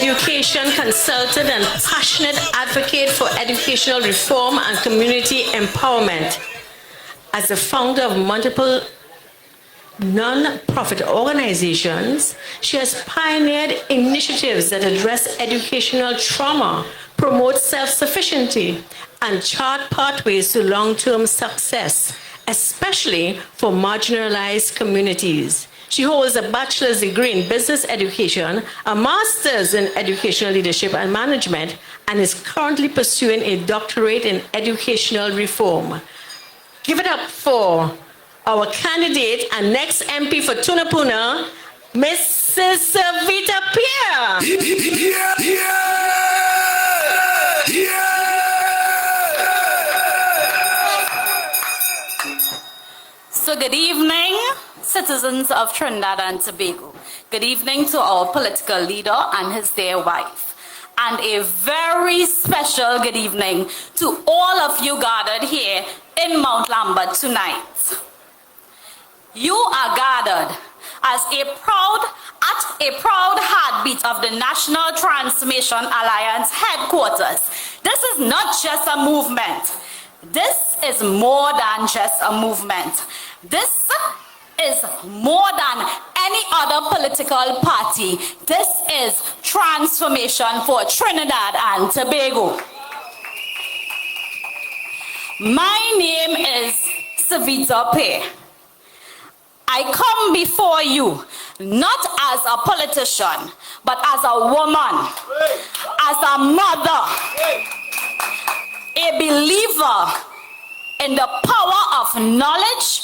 education consultant and passionate advocate for educational reform and community empowerment. As the founder of multiple non-profit organizations, she has pioneered initiatives that address educational trauma, promote self-sufficiency, and chart pathways to long-term success, especially for marginalized communities. She holds a bachelor's degree in business education, a master's in educational leadership and management, and is currently pursuing a doctorate in educational reform. Give it up for our candidate and next MP for Tunapuna, Mrs. Savita Pierre. So good evening, citizens of Trinidad and Tobago. Good evening to our political leader and his dear wife. And a very special good evening to all of you gathered here in Mount Lambert tonight. You are gathered as a proud heartbeat of the National Transformation Alliance headquarters. This is not just a movement. This is more than just a movement. This is more than any other political party. This is transformation for Trinidad and Tobago. My name is Savita Pierre. I come before you not as a politician, but as a woman, as a mother, a believer in the power of knowledge,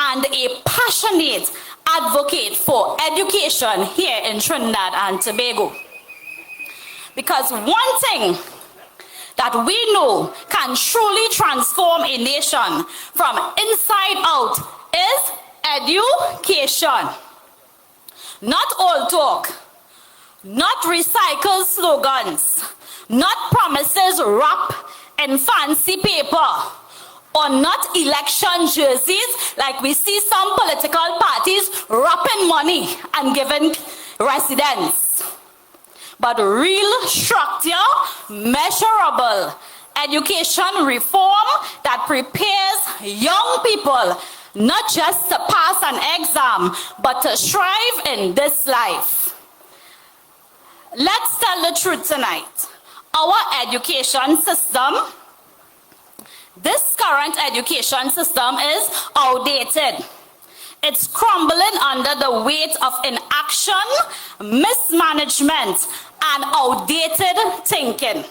and a passionate advocate for education here in Trinidad and Tobago. Because one thing that we know can truly transform a nation from inside out is education. Not old talk, not recycled slogans, not promises wrapped in fancy paper, or not election jerseys like we see some political parties wrapping money and giving residents. But real structure, measurable education reform that prepares young people not just to pass an exam, but to strive in this life. Let's tell the truth tonight. Our education system, this current education system is outdated. It's crumbling under the weight of inaction, mismanagement, and outdated thinking.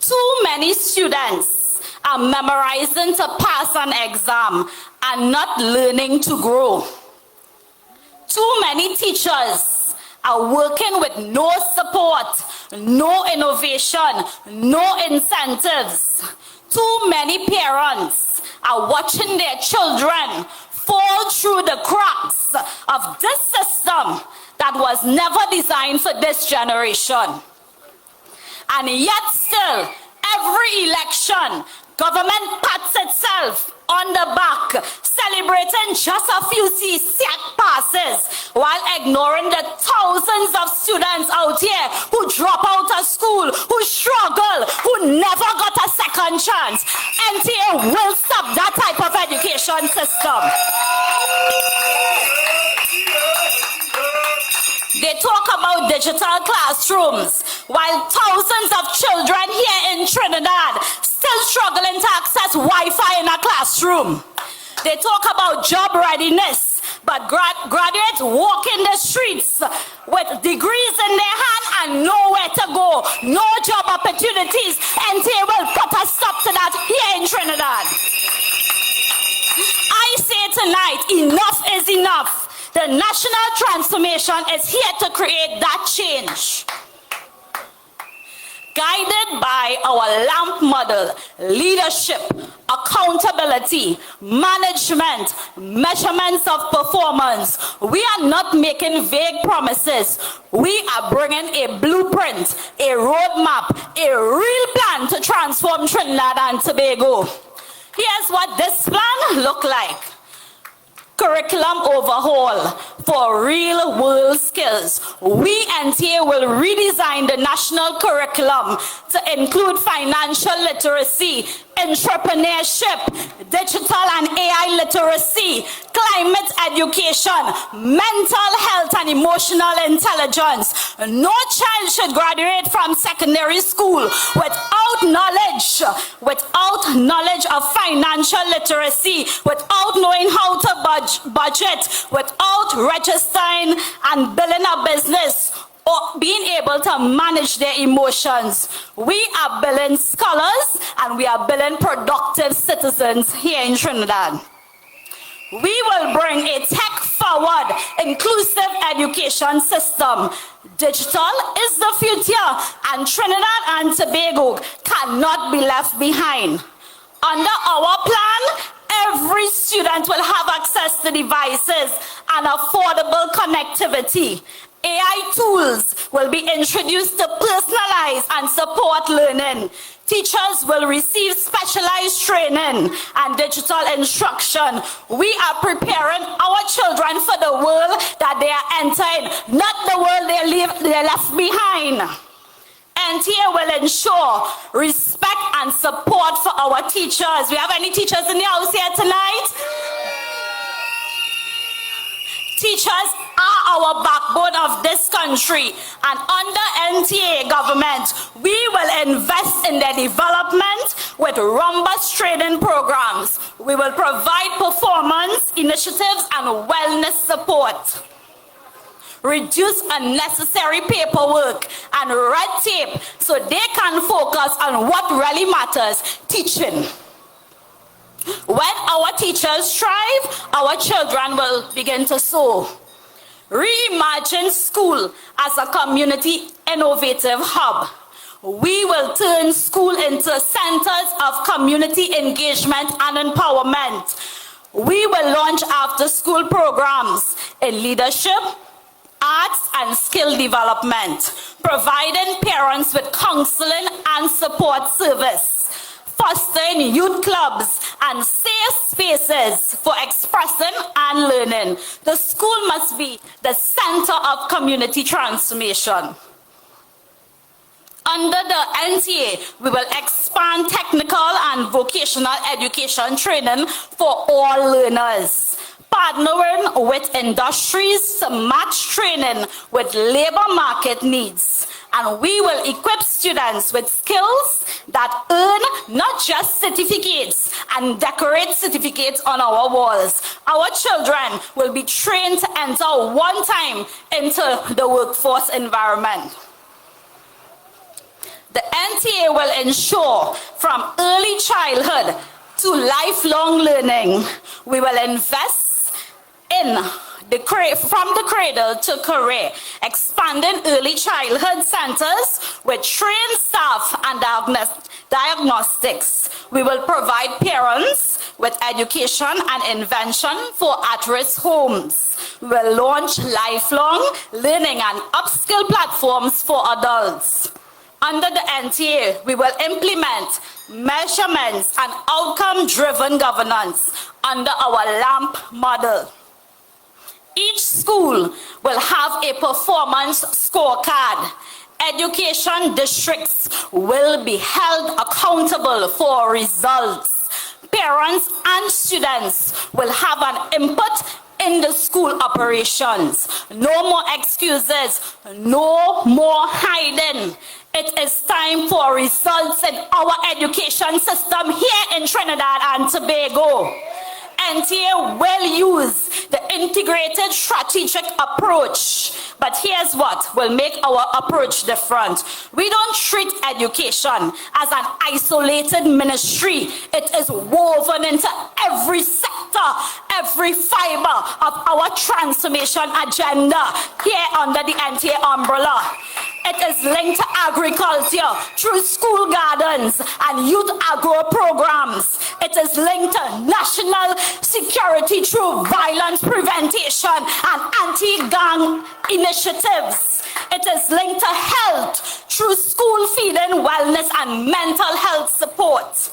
Too many students are memorizing to pass an exam and not learning to grow. Too many teachers are working with no support, no innovation, no incentives. Too many parents are watching their children fall through the cracks of this system that was never designed for this generation. And yet still, every election, government pats itself on the back, celebrating just a few CSAC passes while ignoring the thousands of students out here who drop out of school, who struggle, who never got a second chance. NTA will stop that type of education system. They talk about digital classrooms while thousands of children here in Trinidad still struggling to access Wi-Fi in a classroom. They talk about job readiness, but graduates walk in the streets with degrees in their hand and nowhere to go, no job opportunities. NTA will put a stop to that here in Trinidad. I say tonight, enough is enough. The national transformation is here to create that change. Guided by our LAMP model, leadership, accountability, management, measurements of performance, we are not making vague promises. We are bringing a blueprint, a roadmap, a real plan to transform Trinidad and Tobago. Here's what this plan looks like. curriculum overhaul for real-world skills. We NTA will redesign the national curriculum to include financial literacy, entrepreneurship, digital and AI literacy, climate education, mental health and emotional intelligence. No child should graduate from secondary school without knowledge of financial literacy, without knowing how to budget, without registering and building a business, or being able to manage their emotions. We are building scholars and we are building productive citizens here in Trinidad. We will bring a tech-forward, inclusive education system. Digital is the future, and Trinidad and Tobago cannot be left behind. Under our plan, every student will have access to devices and affordable connectivity. AI tools will be introduced to personalize and support learning. Teachers will receive specialized training and digital instruction. We are preparing our children for the world that they are entering, not the world they left behind. NTA will ensure respect and support for our teachers. We have any teachers in the house here tonight? Teachers are our backbone of this country, and under NTA government, we will invest in their development with robust training programs. We will provide performance initiatives and wellness support. Reduce unnecessary paperwork and red tape so they can focus on what really matters, teaching. When our teachers thrive, our children will begin to soar. Reimagine school as a community innovative hub. We will turn school into centers of community engagement and empowerment. We will launch after-school programs in leadership, arts and skill development, providing parents with counseling and support service, fostering youth clubs and safe spaces for expressing and learning. The school must be the center of community transformation. Under the NTA, we will expand technical and vocational education training for all learners, partnering with industries to match training with labor market needs. And we will equip students with skills that earn not just certificates and decorate certificates on our walls. Our children will be trained to enter one time into the workforce environment. The NTA will ensure from early childhood to lifelong learning. We will invest from the cradle to career, expanding early childhood centers with trained staff and diagnostics. We will provide parents with education and intervention for at-risk homes. We will launch lifelong learning and upskill platforms for adults. Under the NTA, we will implement measurements and outcome-driven governance under our LAMP model. Each school will have a performance scorecard. Education districts will be held accountable for results. Parents and students will have an input in the school operations. No more excuses, no more hiding. It is time for results in our education system here in Trinidad and Tobago. NTA will use the integrated strategic approach. But here's what will make our approach different. We don't treat education as an isolated ministry. It is woven into every sector, every fiber of our transformation agenda here under the NTA umbrella. It is linked to agriculture through school gardens and youth agro programs. It is linked to national security through violence prevention and anti-gang initiatives. It is linked to health through school feeding, wellness, and mental health support.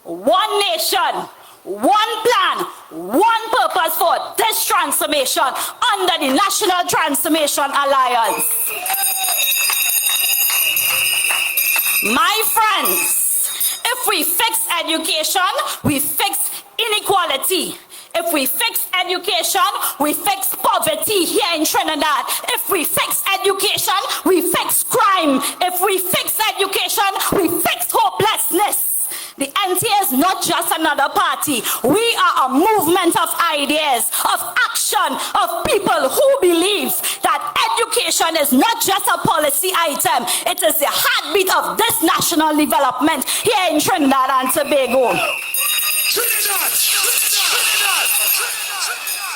One nation, one plan, one purpose for this transformation under the National Transformation Alliance. My friends, if we fix education, we fix inequality. If we fix education, we fix poverty here in Trinidad. If we fix education, we fix crime. If we fix education, we fix hopelessness. The NTA is not just another party. We are a movement of ideas, of action, of people who believe that education is not just a policy item. It is the heartbeat of this national development here in Trinidad and Tobago.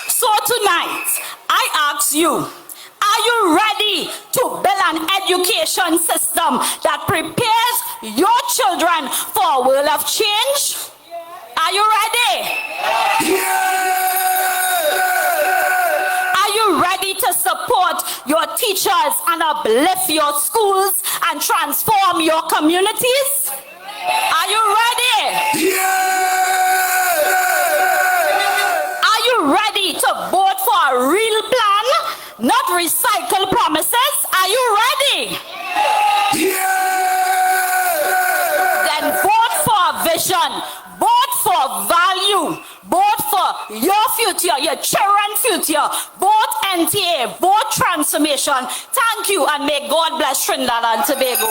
So tonight, I ask you, are you ready to build an education system that prepares your children for a world of change? Are you ready? Are you ready to support your teachers and uplift your schools and transform your communities? Are you ready? Are you ready to vote for a real plan, not recycle promises? Are you ready? Then vote for a vision, vote for value, vote for your future, your children's future. Vote NTA, vote transformation. Thank you, and may God bless Trinidad and Tobago.